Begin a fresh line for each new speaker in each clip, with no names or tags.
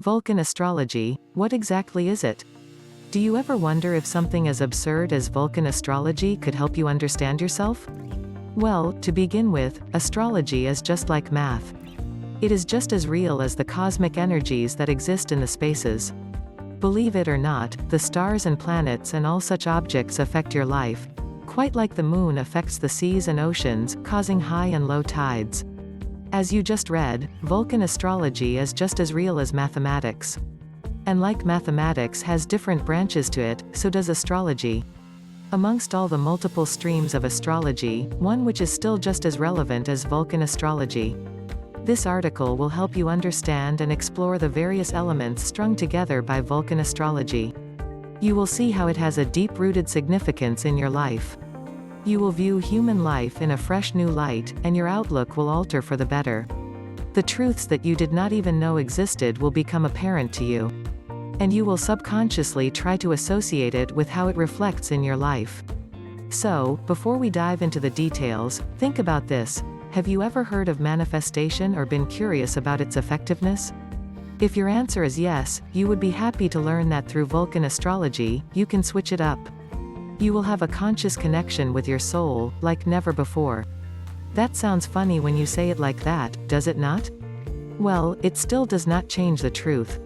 Vulcan Astrology, what exactly is it? Do you ever wonder if something as absurd as Vulcan Astrology could help you understand yourself? Well, to begin with, astrology is just like math. It is just as real as the cosmic energies that exist in the spaces. Believe it or not, the stars and planets and all such objects affect your life, quite like the moon affects the seas and oceans, causing high and low tides. As you just read, Vulcan astrology is just as real as mathematics. And like mathematics has different branches to it, so does astrology. Amongst all the multiple streams of astrology, one which is still just as relevant as Vulcan astrology. This article will help you understand and explore the various elements strung together by Vulcan astrology. You will see how it has a deep-rooted significance in your life. You will view human life in a fresh new light, and your outlook will alter for the better. The truths that you did not even know existed will become apparent to you. And you will subconsciously try to associate it with how it reflects in your life. So, before we dive into the details, think about this. Have you ever heard of manifestation or been curious about its effectiveness? If your answer is yes, you would be happy to learn that through Vulcan astrology, you can switch it up. You will have a conscious connection with your soul, like never before. That sounds funny when you say it like that, does it not? Well, it still does not change the truth.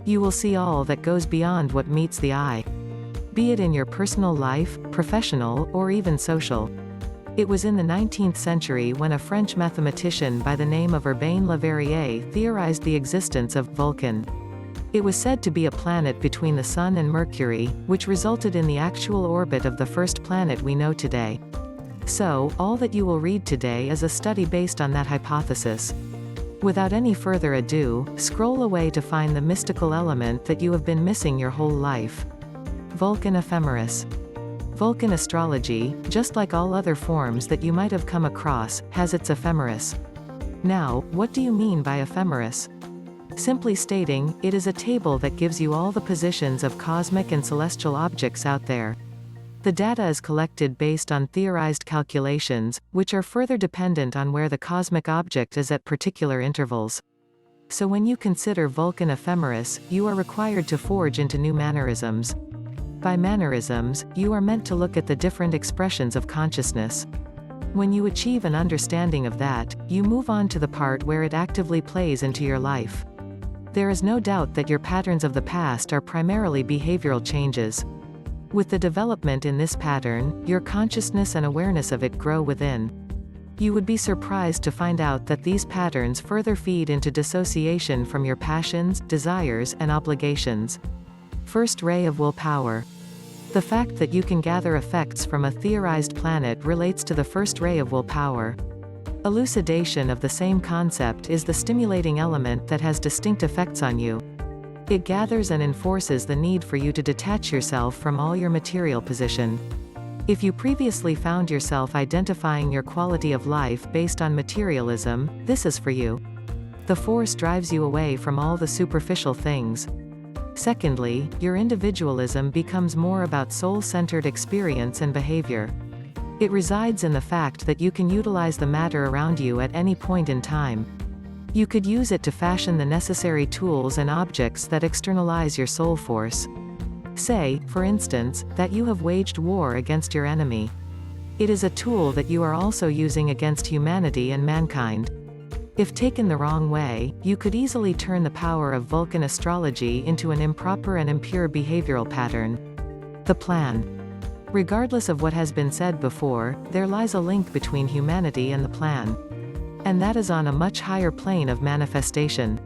You will see all that goes beyond what meets the eye. Be it in your personal life, professional, or even social. It was in the 19th century when a French mathematician by the name of Urbain Le Verrier theorized the existence of Vulcan. It was said to be a planet between the Sun and Mercury, which resulted in the actual orbit of the first planet we know today. So, all that you will read today is a study based on that hypothesis. Without any further ado, scroll away to find the mystical element that you have been missing your whole life. Vulcan ephemeris. Vulcan astrology, just like all other forms that you might have come across, has its ephemeris. Now, what do you mean by ephemeris? Simply stating, it is a table that gives you all the positions of cosmic and celestial objects out there. The data is collected based on theorized calculations, which are further dependent on where the cosmic object is at particular intervals. So when you consider Vulcan ephemeris, you are required to forge into new mannerisms. By mannerisms, you are meant to look at the different expressions of consciousness. When you achieve an understanding of that, you move on to the part where it actively plays into your life. There is no doubt that your patterns of the past are primarily behavioral changes. With the development in this pattern, your consciousness and awareness of it grow within. You would be surprised to find out that these patterns further feed into dissociation from your passions, desires, and obligations. First ray of willpower. The fact that you can gather effects from a theorized planet relates to the first ray of willpower. Elucidation of the same concept is the stimulating element that has distinct effects on you. It gathers and enforces the need for you to detach yourself from all your material position. If you previously found yourself identifying your quality of life based on materialism, this is for you. The force drives you away from all the superficial things. Secondly, your individualism becomes more about soul-centered experience and behavior. It resides in the fact that you can utilize the matter around you at any point in time. You could use it to fashion the necessary tools and objects that externalize your soul force. Say, for instance, that you have waged war against your enemy. It is a tool that you are also using against humanity and mankind. If taken the wrong way, you could easily turn the power of Vulcan astrology into an improper and impure behavioral pattern. The plan. Regardless of what has been said before, there lies a link between humanity and the plan. And that is on a much higher plane of manifestation.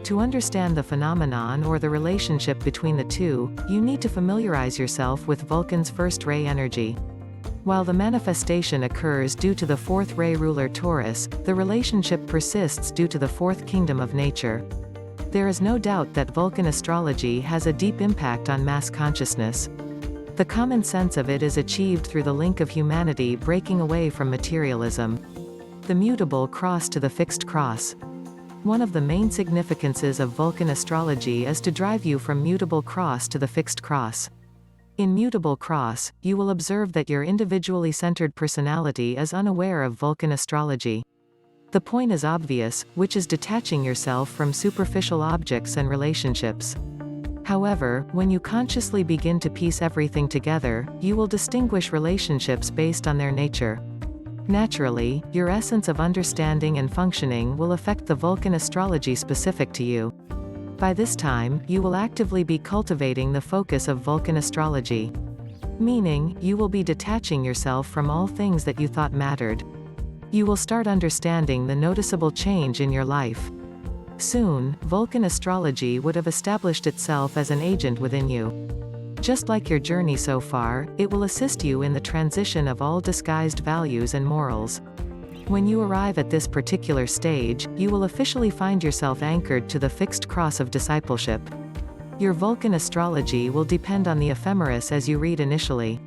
To understand the phenomenon or the relationship between the two, you need to familiarize yourself with Vulcan's first ray energy. While the manifestation occurs due to the fourth ray ruler Taurus, the relationship persists due to the fourth kingdom of nature. There is no doubt that Vulcan astrology has a deep impact on mass consciousness. The common sense of it is achieved through the link of humanity breaking away from materialism. The mutable cross to the fixed cross. One of the main significances of Vulcan astrology is to drive you from mutable cross to the fixed cross. In mutable cross, you will observe that your individually centered personality is unaware of Vulcan astrology. The point is obvious, which is detaching yourself from superficial objects and relationships. However, when you consciously begin to piece everything together, you will distinguish relationships based on their nature. Naturally, your essence of understanding and functioning will affect the Vulcan astrology specific to you. By this time, you will actively be cultivating the focus of Vulcan astrology. Meaning, you will be detaching yourself from all things that you thought mattered. You will start understanding the noticeable change in your life. Soon, Vulcan astrology would have established itself as an agent within you. Just like your journey so far, it will assist you in the transition of all disguised values and morals. When you arrive at this particular stage, you will officially find yourself anchored to the fixed cross of discipleship. Your Vulcan astrology will depend on the ephemeris as you read initially.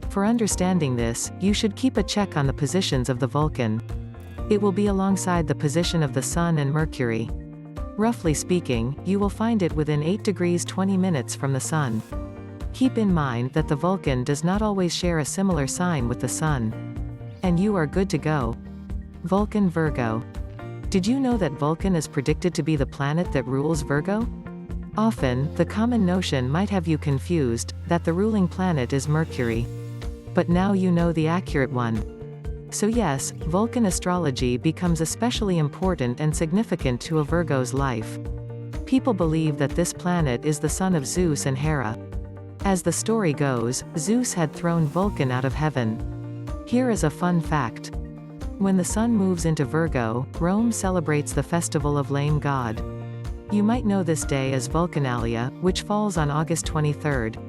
For understanding this, you should keep a check on the positions of the Vulcan. It will be alongside the position of the Sun and Mercury. Roughly speaking, you will find it within 8 degrees 20 minutes from the Sun. Keep in mind that the Vulcan does not always share a similar sign with the Sun. And you are good to go. Vulcan Virgo. Did you know that Vulcan is predicted to be the planet that rules Virgo? Often, the common notion might have you confused, that the ruling planet is Mercury. But now you know the accurate one. So yes, Vulcan astrology becomes especially important and significant to a Virgo's life. People believe that this planet is the son of Zeus and Hera. As the story goes, Zeus had thrown Vulcan out of heaven. Here is a fun fact. When the sun moves into Virgo, Rome celebrates the festival of Lame God. You might know this day as Vulcanalia, which falls on August 23rd.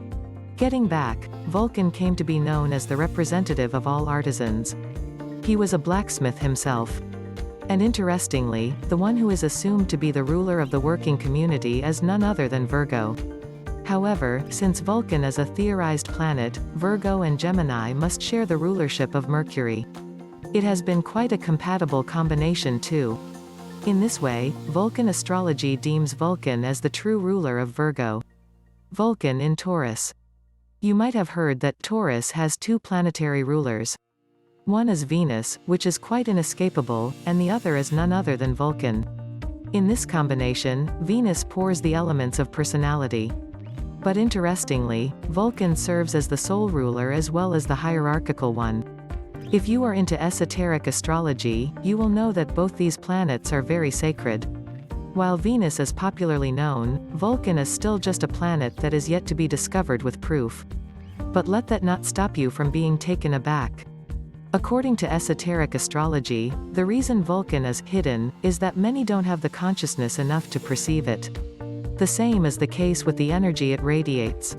Getting back, Vulcan came to be known as the representative of all artisans. He was a blacksmith himself. And interestingly, the one who is assumed to be the ruler of the working community is none other than Virgo. However, since Vulcan is a theorized planet, Virgo and Gemini must share the rulership of Mercury. It has been quite a compatible combination too. In this way, Vulcan astrology deems Vulcan as the true ruler of Virgo. Vulcan in Taurus. You might have heard that Taurus has 2 planetary rulers. One is Venus, which is quite inescapable, and the other is none other than Vulcan. In this combination, Venus pours the elements of personality. But interestingly, Vulcan serves as the sole ruler as well as the hierarchical one. If you are into esoteric astrology, you will know that both these planets are very sacred. While Venus is popularly known, Vulcan is still just a planet that is yet to be discovered with proof. But let that not stop you from being taken aback. According to esoteric astrology, the reason Vulcan is hidden is that many don't have the consciousness enough to perceive it. The same is the case with the energy it radiates.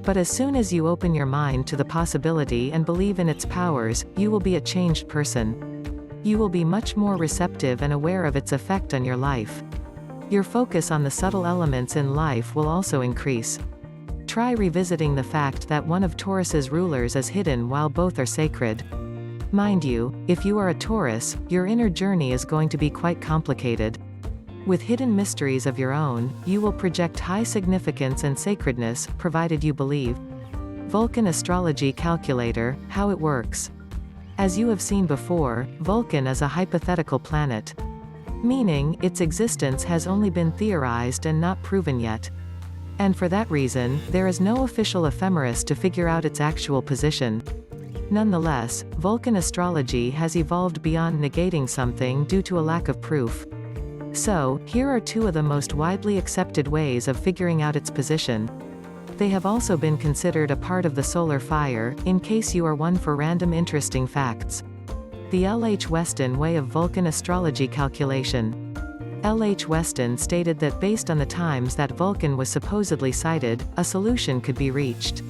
But as soon as you open your mind to the possibility and believe in its powers, you will be a changed person. You will be much more receptive and aware of its effect on your life. Your focus on the subtle elements in life will also increase. Try revisiting the fact that one of Taurus's rulers is hidden while both are sacred. Mind you, if you are a Taurus, your inner journey is going to be quite complicated. With hidden mysteries of your own, you will project high significance and sacredness, provided you believe. Vulcan Astrology Calculator, how it works. As you have seen before, Vulcan is a hypothetical planet. Meaning, its existence has only been theorized and not proven yet. And for that reason, there is no official ephemeris to figure out its actual position. Nonetheless, Vulcan astrology has evolved beyond negating something due to a lack of proof. So, here are 2 of the most widely accepted ways of figuring out its position. They have also been considered a part of the solar fire, in case you are one for random interesting facts. The L. H. Weston way of Vulcan astrology calculation. L. H. Weston stated that based on the times that Vulcan was supposedly sighted, a solution could be reached.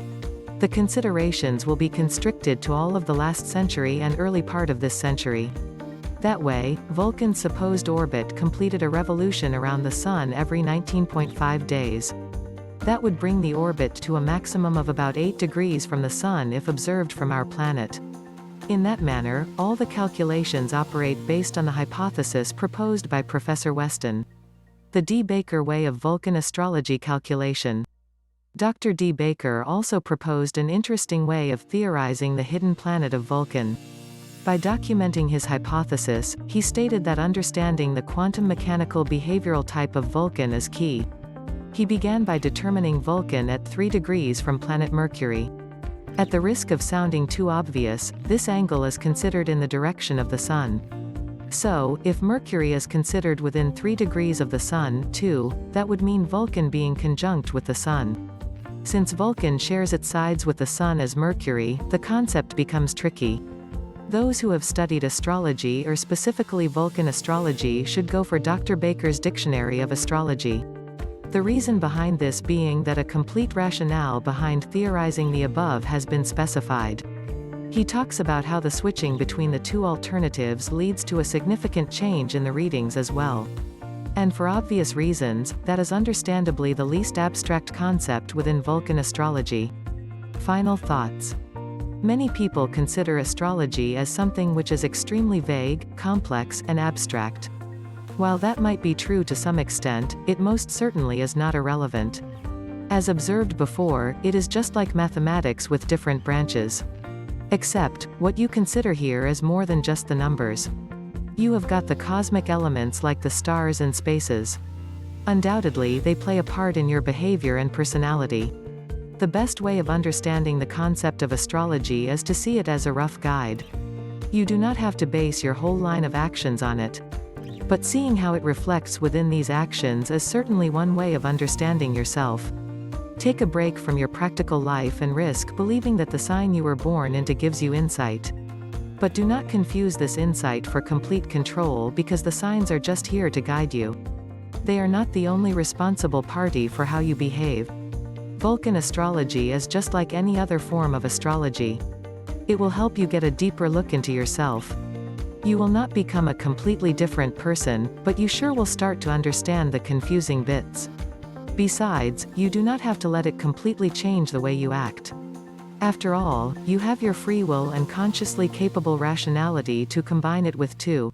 The considerations will be constricted to all of the last century and early part of this century. That way, Vulcan's supposed orbit completed a revolution around the Sun every 19.5 days. That would bring the orbit to a maximum of about 8 degrees from the Sun if observed from our planet. In that manner, all the calculations operate based on the hypothesis proposed by Professor Weston. The D. Baker way of Vulcan astrology calculation. Dr. D. Baker also proposed an interesting way of theorizing the hidden planet of Vulcan. By documenting his hypothesis, he stated that understanding the quantum mechanical behavioral type of Vulcan is key. He began by determining Vulcan at 3 degrees from planet Mercury. At the risk of sounding too obvious, this angle is considered in the direction of the Sun. So, if Mercury is considered within 3 degrees of the Sun, too, that would mean Vulcan being conjunct with the Sun. Since Vulcan shares its sides with the Sun as Mercury, the concept becomes tricky. Those who have studied astrology or specifically Vulcan astrology should go for Dr. Baker's Dictionary of Astrology. The reason behind this being that a complete rationale behind theorizing the above has been specified. He talks about how the switching between the two alternatives leads to a significant change in the readings as well. And for obvious reasons, that is understandably the least abstract concept within Vulcan astrology. Final thoughts. Many people consider astrology as something which is extremely vague, complex, and abstract. While that might be true to some extent, it most certainly is not irrelevant. As observed before, it is just like mathematics with different branches. Except, what you consider here is more than just the numbers. You have got the cosmic elements like the stars and spaces. Undoubtedly, they play a part in your behavior and personality. The best way of understanding the concept of astrology is to see it as a rough guide. You do not have to base your whole line of actions on it. But seeing how it reflects within these actions is certainly one way of understanding yourself. Take a break from your practical life and risk believing that the sign you were born into gives you insight. But do not confuse this insight for complete control because the signs are just here to guide you. They are not the only responsible party for how you behave. Vulcan astrology is just like any other form of astrology. It will help you get a deeper look into yourself. You will not become a completely different person, but you sure will start to understand the confusing bits. Besides, you do not have to let it completely change the way you act. After all, you have your free will and consciously capable rationality to combine it with too.